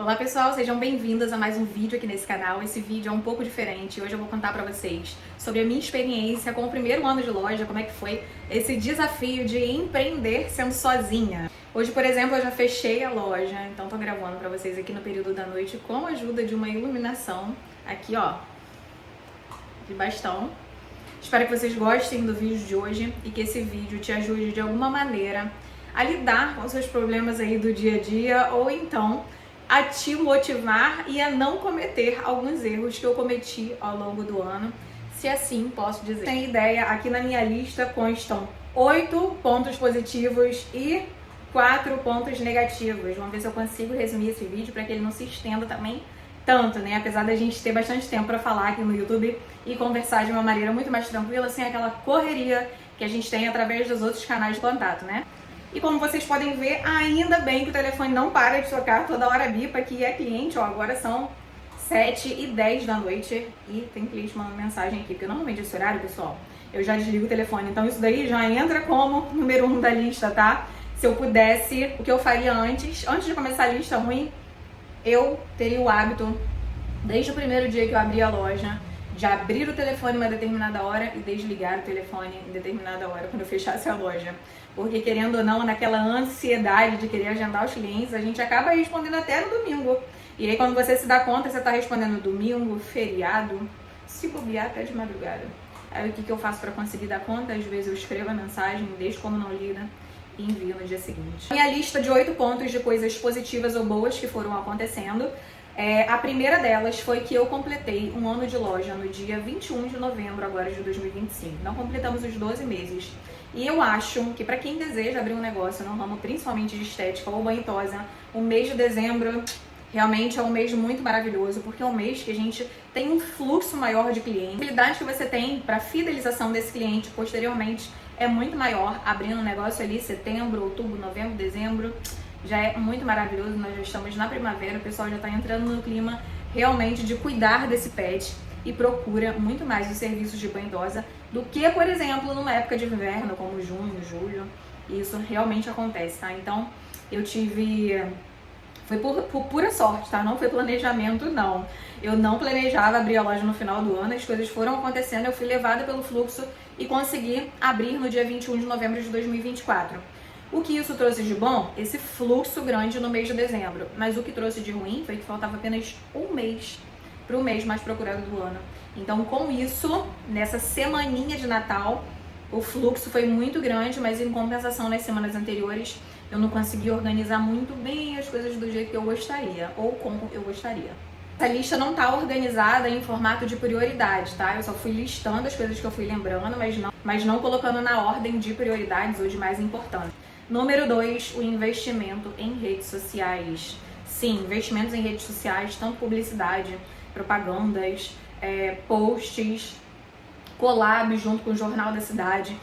Olá pessoal, sejam bem-vindos a mais um vídeo aqui nesse canal. Esse vídeo é um pouco diferente. Hoje eu vou contar pra vocês sobre a minha experiência com o primeiro ano de loja, como é que foi esse desafio de empreender sendo sozinha. Hoje, por exemplo, eu já fechei a loja, então tô gravando pra vocês aqui no período da noite com a ajuda de uma iluminação aqui, ó, de bastão. Espero que vocês gostem do vídeo de hoje e que esse vídeo te ajude de alguma maneira a lidar com os seus problemas aí do dia a dia ou então a te motivar e a não cometer alguns erros que eu cometi ao longo do ano, se assim posso dizer. Tem ideia, aqui na minha lista constam 8 pontos positivos e 4 pontos negativos. Vamos ver se eu consigo resumir esse vídeo para que ele não se estenda também tanto, né? Apesar da gente ter bastante tempo para falar aqui no YouTube e conversar de uma maneira muito mais tranquila, sem aquela correria que a gente tem através dos outros canais de contato, né? E como vocês podem ver, ainda bem que o telefone não para de tocar, toda hora bipa, que é cliente, ó, agora são 7h10 da noite e tem cliente mandando mensagem aqui, porque normalmente esse horário, pessoal, eu já desligo o telefone, então isso daí já entra como número 1 da lista, tá? Se eu pudesse, o que eu faria antes de começar a lista ruim, eu teria o hábito, desde o primeiro dia que eu abri a loja, de abrir o telefone em uma determinada hora e desligar o telefone em determinada hora quando eu fechasse a loja. Porque, querendo ou não, naquela ansiedade de querer agendar os clientes, a gente acaba respondendo até no domingo. E aí, quando você se dá conta, você está respondendo no domingo, feriado, se bobear até de madrugada. Aí, o que eu faço para conseguir dar conta? Às vezes eu escrevo a mensagem, deixo como não lida e envio no dia seguinte. Minha lista de 8 pontos de coisas positivas ou boas que foram acontecendo. A primeira delas foi que eu completei um ano de loja no dia 21 de novembro agora de 2025. Não completamos os 12 meses. E eu acho que para quem deseja abrir um negócio no ramo principalmente de estética ou banhosa, o mês de dezembro realmente é um mês muito maravilhoso, porque é um mês que a gente tem um fluxo maior de clientes. A habilidade que você tem para fidelização desse cliente posteriormente é muito maior, abrindo um negócio ali setembro, outubro, novembro, dezembro. Já é muito maravilhoso, nós já estamos na primavera, o pessoal já está entrando no clima realmente de cuidar desse pet e procura muito mais os serviços de banhosa do que, por exemplo, numa época de inverno, como junho, julho. E isso realmente acontece, tá? Então, eu tive... Foi por pura sorte, tá? Não foi planejamento, não. Eu não planejava abrir a loja no final do ano, as coisas foram acontecendo, eu fui levada pelo fluxo e consegui abrir no dia 21 de novembro de 2024. O que isso trouxe de bom? Esse fluxo grande no mês de dezembro. Mas o que trouxe de ruim foi que faltava apenas um mês para o mês mais procurado do ano. Então, com isso, nessa semaninha de Natal, o fluxo foi muito grande, mas em compensação nas semanas anteriores, eu não consegui organizar muito bem as coisas do jeito que eu gostaria, ou como eu gostaria. Essa lista não está organizada em formato de prioridade, tá? Eu só fui listando as coisas que eu fui lembrando, mas não colocando na ordem de prioridades ou de mais importante. Número 2, o investimento em redes sociais. Sim, investimentos em redes sociais, tanto publicidade, propagandas, posts, collab junto com o Jornal da Cidade.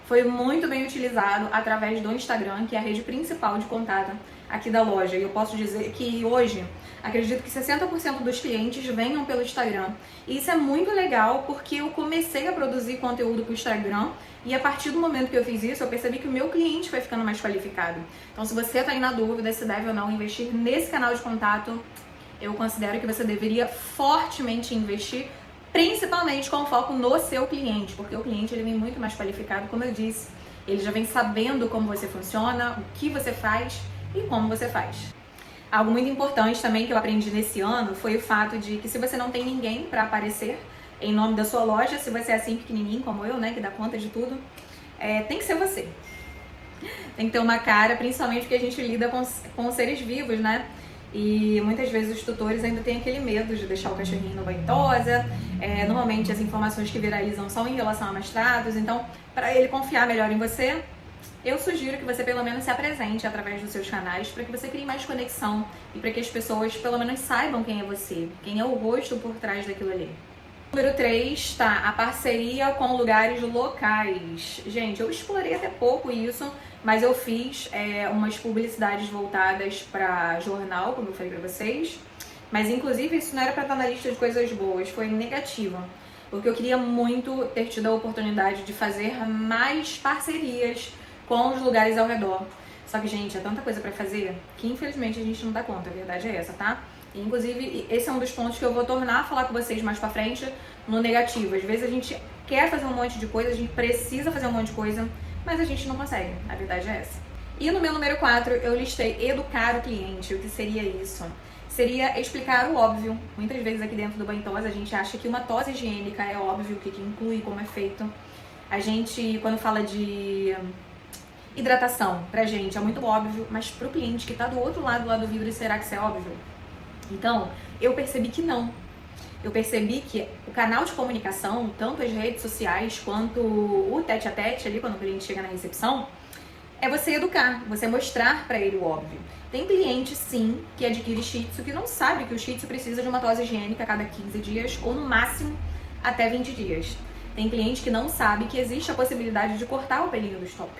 Foi muito bem utilizado através do Instagram, que é a rede principal de contato aqui da loja. E eu posso dizer que hoje, acredito que 60% dos clientes venham pelo Instagram. E isso é muito legal porque eu comecei a produzir conteúdo para o Instagram e a partir do momento que eu fiz isso, eu percebi que o meu cliente foi ficando mais qualificado. Então, se você está aí na dúvida se deve ou não investir nesse canal de contato, eu considero que você deveria fortemente investir, principalmente com foco no seu cliente, porque o cliente ele vem muito mais qualificado, como eu disse. Ele já vem sabendo como você funciona, o que você faz e como você faz. Algo muito importante também que eu aprendi nesse ano foi o fato de que se você não tem ninguém para aparecer em nome da sua loja, se você é assim pequenininho como eu, né, que dá conta de tudo, tem que ser você. Tem que ter uma cara, principalmente porque a gente lida com seres vivos, né? E muitas vezes os tutores ainda têm aquele medo de deixar o cachorrinho no banho-tosa. Normalmente as informações que viralizam são em relação a maus tratos, então para ele confiar melhor em você, eu sugiro que você pelo menos se apresente através dos seus canais para que você crie mais conexão e para que as pessoas pelo menos saibam quem é você, quem é o rosto por trás daquilo ali. Número 3, tá? A parceria com lugares locais. Gente, eu explorei até pouco isso, mas eu fiz umas publicidades voltadas para jornal, como eu falei para vocês. Mas inclusive isso não era para estar na lista de coisas boas, foi negativa. Porque eu queria muito ter tido a oportunidade de fazer mais parcerias com os lugares ao redor. Só que, gente, é tanta coisa pra fazer que infelizmente a gente não dá conta, a verdade é essa, tá? E, inclusive, esse é um dos pontos que eu vou tornar a falar com vocês mais pra frente no negativo. Às vezes a gente quer fazer um monte de coisa, a gente precisa fazer um monte de coisa, mas a gente não consegue, a verdade é essa. E no meu número 4, eu listei educar o cliente. O que seria isso? Seria explicar o óbvio. Muitas vezes aqui dentro do banho tosa a gente acha que uma tosa higiênica é óbvio, o que inclui, como é feito. A gente, quando fala de hidratação, pra gente é muito óbvio, mas pro cliente que tá do outro lado lá do vidro, será que isso é óbvio? Então, eu percebi que não. Eu percebi que o canal de comunicação, tanto as redes sociais quanto o tete-a-tete ali, quando o cliente chega na recepção, é você educar, você mostrar pra ele o óbvio. Tem cliente, sim, que adquire Shih Tzu que não sabe que o Shih Tzu precisa de uma tosa higiênica a cada 15 dias ou no máximo até 20 dias. Tem cliente que não sabe que existe a possibilidade de cortar o pelinho do stop.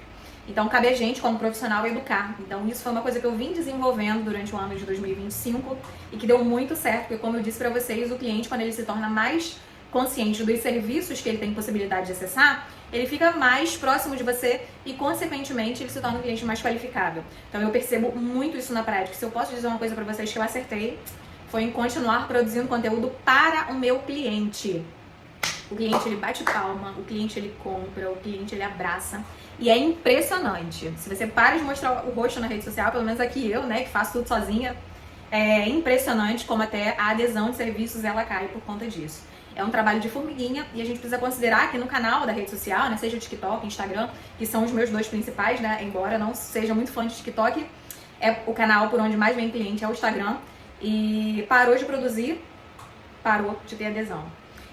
Então, cabe a gente, como profissional, educar. Então, isso foi uma coisa que eu vim desenvolvendo durante o ano de 2025 e que deu muito certo, porque, como eu disse pra vocês, o cliente, quando ele se torna mais consciente dos serviços que ele tem possibilidade de acessar, ele fica mais próximo de você e, consequentemente, ele se torna um cliente mais qualificável. Então, eu percebo muito isso na prática. Se eu posso dizer uma coisa pra vocês que eu acertei, foi em continuar produzindo conteúdo para o meu cliente. O cliente, ele bate palma, o cliente, ele compra, o cliente, ele abraça. E é impressionante. Se você para de mostrar o rosto na rede social, pelo menos aqui eu, né, que faço tudo sozinha, é impressionante como até a adesão de serviços, ela cai por conta disso. É um trabalho de formiguinha e a gente precisa considerar que no canal da rede social, né, seja o TikTok, Instagram, que são os meus dois principais, né, embora não seja muito fã de TikTok, é o canal por onde mais vem cliente, é o Instagram. E parou de produzir, parou de ter adesão.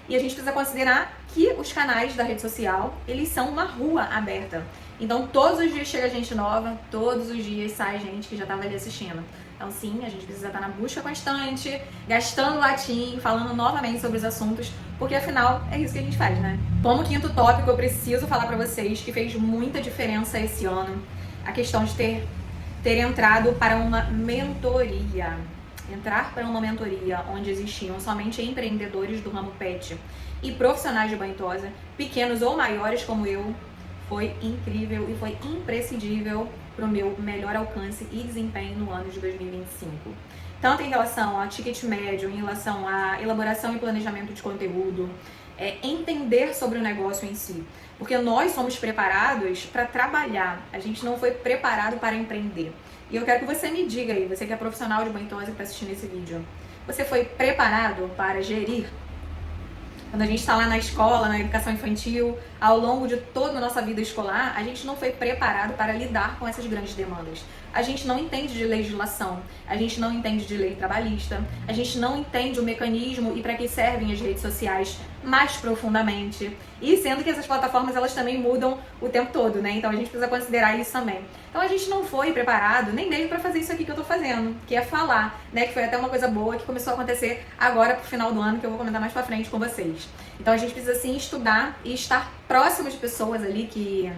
E a gente precisa considerar que os canais da rede social, eles são uma rua aberta. Então, todos os dias chega gente nova, todos os dias sai gente que já estava ali assistindo. Então, sim, a gente precisa estar na busca constante, gastando latim, falando novamente sobre os assuntos, porque afinal é isso que a gente faz, né? Como quinto tópico, eu preciso falar pra vocês que fez muita diferença esse ano a questão de ter entrado para uma mentoria. Entrar para uma mentoria onde existiam somente empreendedores do ramo pet e profissionais de banho tosa, pequenos ou maiores como eu, foi incrível e foi imprescindível para o meu melhor alcance e desempenho no ano de 2025. Tanto em relação a ticket médio, em relação à elaboração e planejamento de conteúdo, entender sobre o negócio em si. Porque nós somos preparados para trabalhar, a gente não foi preparado para empreender. E eu quero que você me diga aí, você que é profissional de banho tosa que está assistindo esse vídeo, você foi preparado para gerir? Quando a gente está lá na escola, na educação infantil, ao longo de toda a nossa vida escolar, a gente não foi preparado para lidar com essas grandes demandas. A gente não entende de legislação, a gente não entende de lei trabalhista, a gente não entende o mecanismo e para que servem as redes sociais mais profundamente. E sendo que essas plataformas, elas também mudam o tempo todo, né? Então a gente precisa considerar isso também. Então a gente não foi preparado nem mesmo para fazer isso aqui que eu tô fazendo, que é falar, né? Que foi até uma coisa boa que começou a acontecer agora pro final do ano, que eu vou comentar mais pra frente com vocês. Então a gente precisa sim estudar e estar próximo de pessoas ali que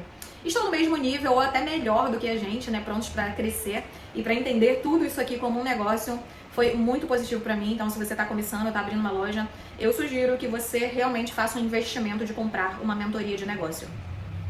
estão no mesmo nível ou até melhor do que a gente, né? Prontos para crescer e para entender tudo isso aqui como um negócio. Foi muito positivo para mim. Então, se você está começando, está abrindo uma loja, eu sugiro que você realmente faça um investimento de comprar uma mentoria de negócio.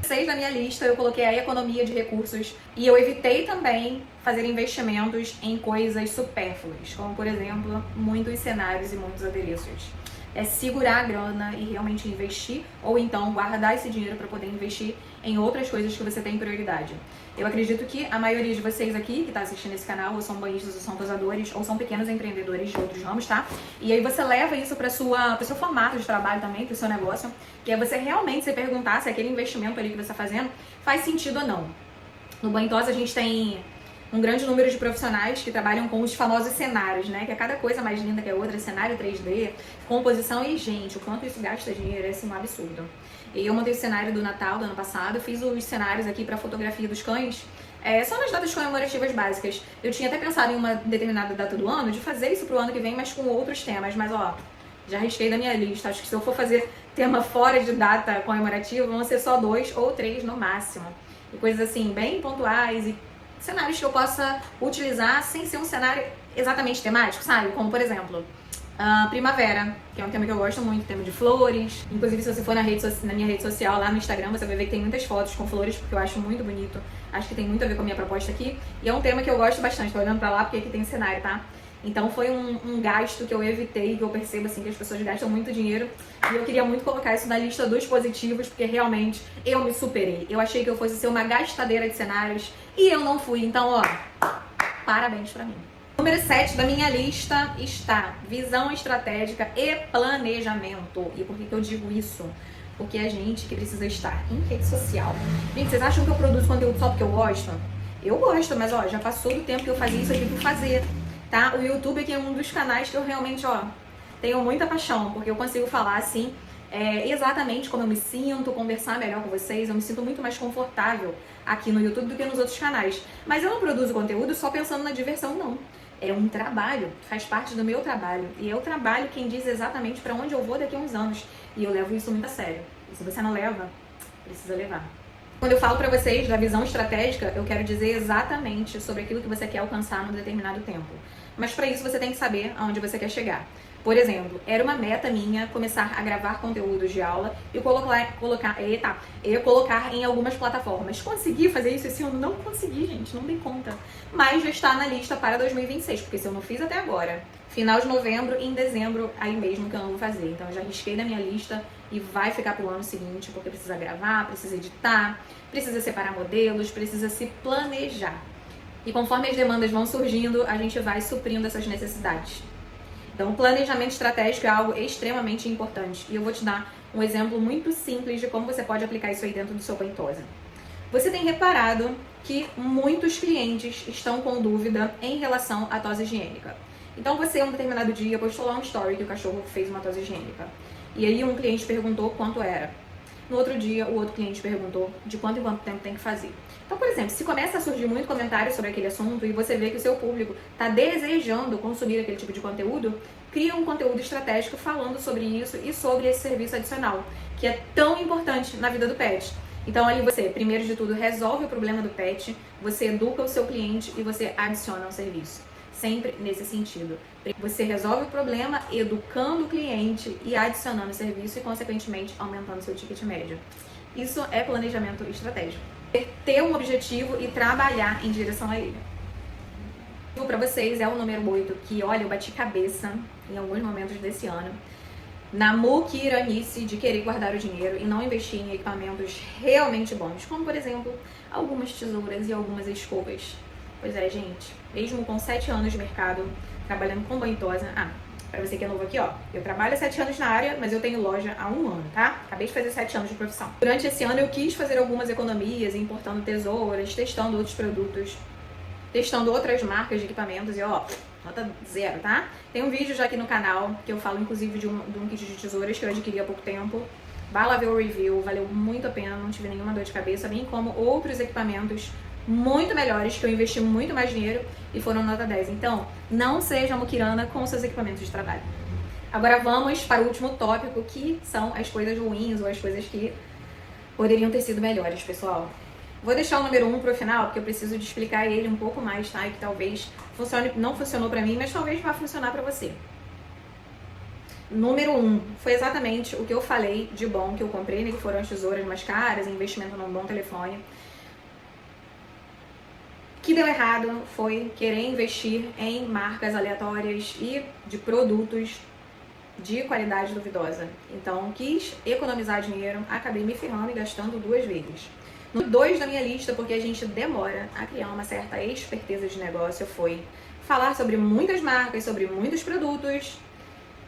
6 na minha lista, eu coloquei a economia de recursos e eu evitei também fazer investimentos em coisas supérfluas, como, por exemplo, muitos cenários e muitos adereços. É segurar a grana e realmente investir, ou então guardar esse dinheiro para poder investir em outras coisas que você tem prioridade. Eu acredito que a maioria de vocês aqui que está assistindo esse canal, ou são banhistas, ou são tosadores, ou são pequenos empreendedores de outros ramos, tá? E aí você leva isso para o seu formato de trabalho também, para o seu negócio, que é você realmente se perguntar se aquele investimento ali que você está fazendo faz sentido ou não. No Banho Tosa a gente tem um grande número de profissionais que trabalham com os famosos cenários, né? Que é cada coisa mais linda que a outra, cenário 3D, composição e, gente, o quanto isso gasta dinheiro é assim, um absurdo. E eu montei o cenário do Natal do ano passado, fiz os cenários aqui para fotografia dos cães, só nas datas comemorativas básicas. Eu tinha até pensado em uma determinada data do ano, de fazer isso pro ano que vem, mas com outros temas, mas ó, já risquei da minha lista. Acho que se eu for fazer tema fora de data comemorativa, vão ser só 2 ou 3 no máximo. E coisas assim, bem pontuais e cenários que eu possa utilizar sem ser um cenário exatamente temático, sabe? Como, por exemplo, Primavera, que é um tema que eu gosto muito, tema de flores. Inclusive, se você for na minha rede social, lá no Instagram, você vai ver que tem muitas fotos com flores, porque eu acho muito bonito. Acho que tem muito a ver com a minha proposta aqui. E é um tema que eu gosto bastante. Tô olhando pra lá porque aqui tem cenário, tá? Então foi um gasto que eu evitei, que eu percebo assim que as pessoas gastam muito dinheiro. E eu queria muito colocar isso na lista dos positivos, porque realmente eu me superei. Eu achei que eu fosse ser uma gastadeira de cenários e eu não fui. Então, ó, parabéns pra mim. Número 7 da minha lista está visão estratégica e planejamento. E por que eu digo isso? Porque é a gente que precisa estar em rede social. Gente, vocês acham que eu produzo conteúdo só porque eu gosto? Eu gosto, mas ó, já passou do tempo que eu fazia isso aqui por fazer, tá? O YouTube aqui é um dos canais que eu realmente, ó, tenho muita paixão, porque eu consigo falar assim, exatamente como eu me sinto, conversar melhor com vocês. Eu me sinto muito mais confortável aqui no YouTube do que nos outros canais. Mas eu não produzo conteúdo só pensando na diversão, não. É um trabalho, faz parte do meu trabalho. E é o trabalho quem diz exatamente para onde eu vou daqui a uns anos. E eu levo isso muito a sério. E se você não leva, precisa levar. Quando eu falo para vocês da visão estratégica, eu quero dizer exatamente sobre aquilo que você quer alcançar num determinado tempo. Mas para isso você tem que saber aonde você quer chegar. Por exemplo, era uma meta minha começar a gravar conteúdos de aula e colocar em algumas plataformas. Consegui fazer isso esse ano? Não consegui, gente, não dei conta. Mas já está na lista para 2026, porque se eu não fiz até agora, final de novembro e em dezembro, aí mesmo que eu não vou fazer. Então eu já risquei da minha lista e vai ficar pro ano seguinte, porque precisa gravar, precisa editar, precisa separar modelos, precisa se planejar. E conforme as demandas vão surgindo, a gente vai suprindo essas necessidades. Então, o planejamento estratégico é algo extremamente importante. E eu vou te dar um exemplo muito simples de como você pode aplicar isso aí dentro do seu Banho-Tosa. Você tem reparado que muitos clientes estão com dúvida em relação à tosa higiênica. Então, você, um determinado dia, postou lá um story que o cachorro fez uma tosa higiênica. E aí, um cliente perguntou quanto era. No outro dia, o outro cliente perguntou de quanto em quanto tempo tem que fazer. Então, por exemplo, se começa a surgir muito comentário sobre aquele assunto e você vê que o seu público está desejando consumir aquele tipo de conteúdo, cria um conteúdo estratégico falando sobre isso e sobre esse serviço adicional, que é tão importante na vida do pet. Então, ali você, primeiro de tudo, resolve o problema do pet, você educa o seu cliente e você adiciona um serviço. Sempre nesse sentido. Você resolve o problema educando o cliente e adicionando o serviço e, consequentemente, aumentando seu ticket médio. Isso é planejamento estratégico. Ter um objetivo e trabalhar em direção a ele. Para vocês é o número 8, que, olha, eu bati cabeça em alguns momentos desse ano na muquiranice de querer guardar o dinheiro e não investir em equipamentos realmente bons, como, por exemplo, algumas tesouras e algumas escovas. Pois é, gente, mesmo com 7 anos de mercado, trabalhando com Banho-Tosa, pra você que é novo aqui, ó, eu trabalho há 7 anos na área, mas eu tenho loja há 1 ano, tá? Acabei de fazer 7 anos de profissão. Durante esse ano eu quis fazer algumas economias, importando tesouras, testando outros produtos, testando outras marcas de equipamentos e, ó, nota 0, tá? Tem um vídeo já aqui no canal, que eu falo inclusive de um kit de tesouras que eu adquiri há pouco tempo. Vai lá ver o review, valeu muito a pena, não tive nenhuma dor de cabeça, bem como outros equipamentos muito melhores, que eu investi muito mais dinheiro e foram nota 10. Então, não seja muquirana com seus equipamentos de trabalho. Agora vamos para o último tópico, que são as coisas ruins ou as coisas que poderiam ter sido melhores, pessoal. Vou deixar o número 1 pro final, porque eu preciso de explicar ele um pouco mais, tá? E que talvez funcione, não funcionou pra mim, mas talvez vá funcionar pra você. Número 1, foi exatamente o que eu falei de bom que eu comprei, né? Que foram as tesouras mais caras, investimento num bom telefone. O que deu errado foi querer investir em marcas aleatórias e de produtos de qualidade duvidosa. Então, quis economizar dinheiro, acabei me ferrando e gastando 2 vezes. No 2 da minha lista, porque a gente demora a criar uma certa experteza de negócio, foi falar sobre muitas marcas, sobre muitos produtos,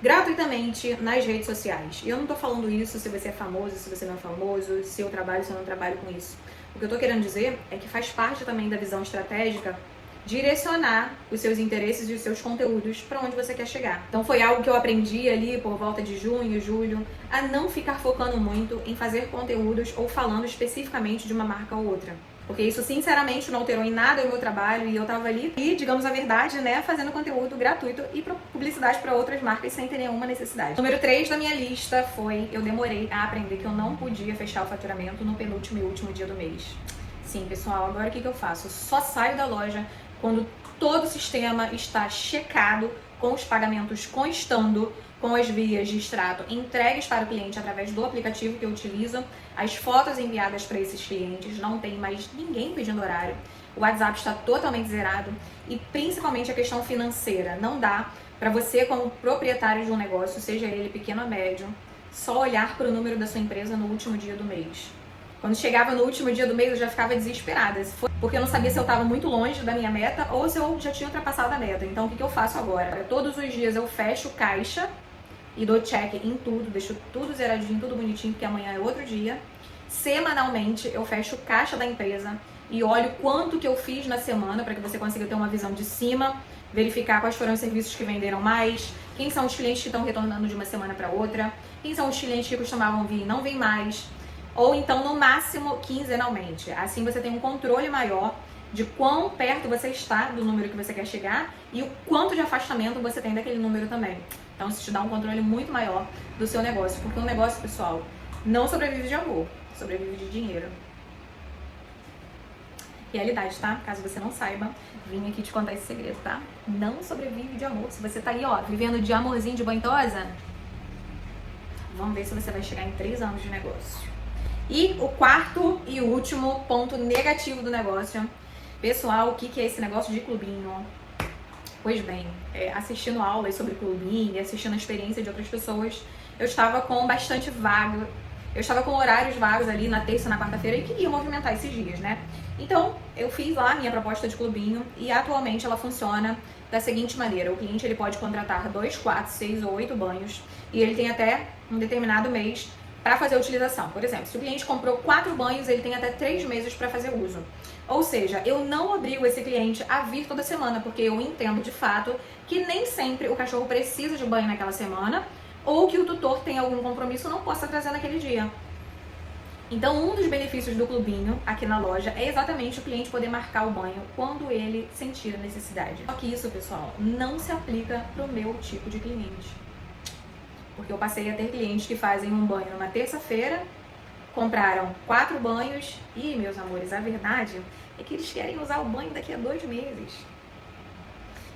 gratuitamente nas redes sociais. E eu não tô falando isso se você é famoso, se você não é famoso, se eu trabalho, se eu não trabalho com isso. O que eu tô querendo dizer é que faz parte também da visão estratégica direcionar os seus interesses e os seus conteúdos para onde você quer chegar. Então foi algo que eu aprendi ali por volta de junho, julho, a não ficar focando muito em fazer conteúdos ou falando especificamente de uma marca ou outra. Porque isso, sinceramente, não alterou em nada o meu trabalho e eu tava ali, e, digamos a verdade, né, fazendo conteúdo gratuito e publicidade para outras marcas sem ter nenhuma necessidade. Número 3 da minha lista foi, eu demorei a aprender que eu não podia fechar o faturamento no penúltimo e último dia do mês. Sim, pessoal, agora o que eu faço? Só saio da loja quando todo o sistema está checado com os pagamentos constando, com as vias de extrato entregues para o cliente através do aplicativo que eu utilizo, as fotos enviadas para esses clientes, não tem mais ninguém pedindo horário, o WhatsApp está totalmente zerado e principalmente a questão financeira. Não dá para você, como proprietário de um negócio, seja ele pequeno ou médio, só olhar para o número da sua empresa no último dia do mês. Quando chegava no último dia do mês, eu já ficava desesperada, porque eu não sabia se eu estava muito longe da minha meta ou se eu já tinha ultrapassado a meta. Então, o que eu faço agora? Todos os dias eu fecho caixa e dou check em tudo, deixo tudo zeradinho, tudo bonitinho, porque amanhã é outro dia. Semanalmente, eu fecho caixa da empresa e olho quanto que eu fiz na semana, para que você consiga ter uma visão de cima, verificar quais foram os serviços que venderam mais, quem são os clientes que estão retornando de uma semana para outra, quem são os clientes que costumavam vir e não vêm mais, ou então no máximo quinzenalmente. Assim você tem um controle maior de quão perto você está do número que você quer chegar e o quanto de afastamento você tem daquele número também. Então isso te dá um controle muito maior do seu negócio, porque um negócio, pessoal, não sobrevive de amor, sobrevive de dinheiro. Realidade, tá? Caso você não saiba, vim aqui te contar esse segredo, tá? Não sobrevive de amor. Se você tá aí, ó, vivendo de amorzinho de banhosa, vamos ver se você vai chegar em 3 anos de negócio. E o quarto e último ponto negativo do negócio. Pessoal, o que é esse negócio de clubinho? Pois bem, assistindo aulas sobre clubinho, assistindo a experiência de outras pessoas, eu estava com bastante vago. Eu estava com horários vagos ali na terça e na quarta-feira e queria movimentar esses dias, né? Então, eu fiz lá a minha proposta de clubinho e atualmente ela funciona da seguinte maneira. O cliente ele pode contratar 2, 4, 6 ou 8 banhos e ele tem até um determinado mês para fazer a utilização. Por exemplo, se o cliente comprou 4 banhos, ele tem até 3 meses para fazer uso. Ou seja, eu não obrigo esse cliente a vir toda semana, porque eu entendo de fato que nem sempre o cachorro precisa de banho naquela semana ou que o tutor tem algum compromisso e não possa trazer naquele dia. Então, um dos benefícios do clubinho aqui na loja é exatamente o cliente poder marcar o banho quando ele sentir a necessidade. Só que isso, pessoal, não se aplica para o meu tipo de cliente. Porque eu passei a ter clientes que fazem um banho numa terça-feira, compraram 4 banhos e, meus amores, a verdade é que eles querem usar o banho daqui a 2 meses.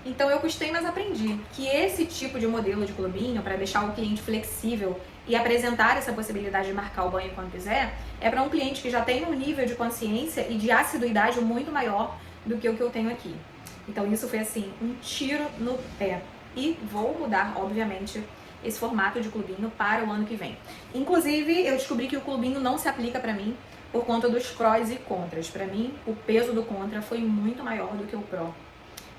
Então eu custei, mas aprendi que esse tipo de modelo de clubinho, para deixar o cliente flexível e apresentar essa possibilidade de marcar o banho quando quiser, é para um cliente que já tem um nível de consciência e de assiduidade muito maior do que o que eu tenho aqui. Então isso foi assim, um tiro no pé. E vou mudar, obviamente, esse formato de clubinho para o ano que vem. Inclusive, eu descobri que o clubinho não se aplica para mim por conta dos prós e contras. Para mim, o peso do contra foi muito maior do que o pró.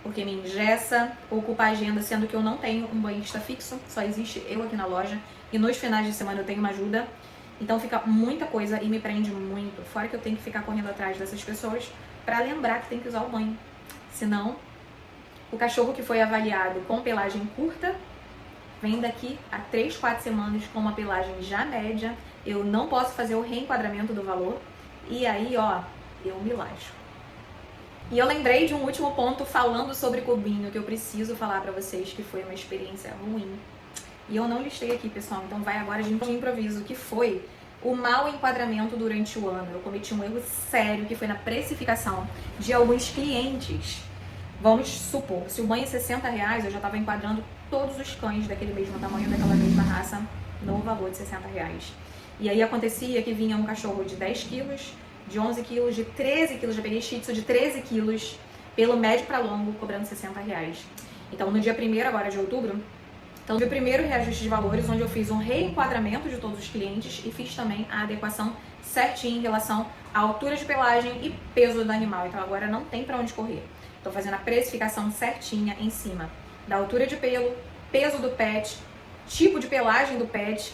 Porque me engessa, ocupa a agenda, sendo que eu não tenho um banhista fixo, só existe eu aqui na loja, e nos finais de semana eu tenho uma ajuda, então fica muita coisa e me prende muito, fora que eu tenho que ficar correndo atrás dessas pessoas para lembrar que tem que usar o banho, senão o cachorro que foi avaliado com pelagem curta, vem daqui a 3, 4 semanas com uma pelagem já média, eu não posso fazer o reenquadramento do valor, e aí ó, eu me lasco. E eu lembrei de um último ponto falando sobre clubinho que eu preciso falar pra vocês, que foi uma experiência ruim. E eu não listei aqui, pessoal, então vai agora de improviso, que foi o mau enquadramento durante o ano. Eu cometi um erro sério, que foi na precificação de alguns clientes. Vamos supor, se o banho é R$60, eu já estava enquadrando todos os cães daquele mesmo tamanho, daquela mesma raça, no valor de R$60. E aí acontecia que vinha um cachorro de 10 quilos, de 11 quilos, de 13 quilos, já peguei shih tzu de 13 quilos, pelo médio para longo, cobrando R$60. Então, no dia 1º agora de outubro, então, o primeiro reajuste de valores, onde eu fiz um reenquadramento de todos os clientes e fiz também a adequação certinha em relação à altura de pelagem e peso do animal. Então, agora não tem para onde correr. Estou fazendo a precificação certinha em cima da altura de pelo, peso do pet, tipo de pelagem do pet.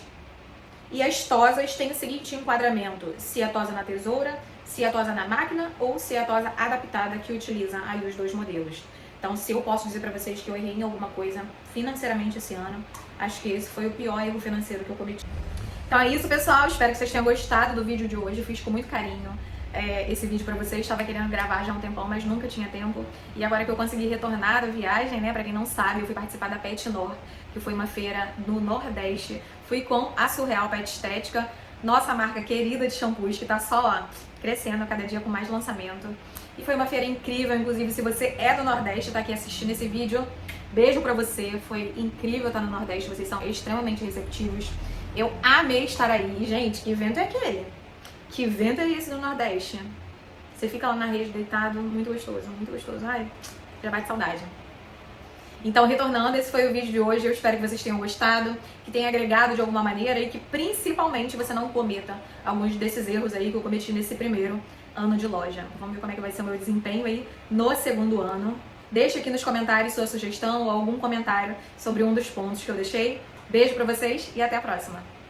E as tosas têm o seguinte enquadramento: se é tosa na tesoura, se é tosa na máquina ou se é tosa adaptada, que utiliza aí os 2 modelos. Então, se eu posso dizer pra vocês que eu errei em alguma coisa financeiramente esse ano, acho que esse foi o pior erro financeiro que eu cometi. Então é isso, pessoal. Espero que vocês tenham gostado do vídeo de hoje. Eu fiz com muito carinho esse vídeo pra vocês. Estava querendo gravar já há um tempão, mas nunca tinha tempo. E agora que eu consegui retornar da viagem, né? Pra quem não sabe, eu fui participar da Pet Nor, que foi uma feira no Nordeste. Fui com a Surreal Pet Estética, nossa marca querida de shampoos, que tá só, ó, crescendo a cada dia com mais lançamento. E foi uma feira incrível, inclusive se você é do Nordeste e tá aqui assistindo esse vídeo, Beijo pra você, foi incrível estar no Nordeste, vocês são extremamente receptivos. Eu amei estar aí. Gente, que vento é aquele? Que vento é esse do Nordeste? Você fica lá na rede deitado, muito gostoso, muito gostoso. Ai, já bate saudade. Então, retornando, esse foi o vídeo de hoje. Eu espero que vocês tenham gostado, que tenha agregado de alguma maneira e que principalmente você não cometa alguns desses erros aí que eu cometi nesse primeiro ano de loja. Vamos ver como é que vai ser o meu desempenho aí no segundo ano. Deixa aqui nos comentários sua sugestão ou algum comentário sobre um dos pontos que eu deixei. Beijo pra vocês e até a próxima!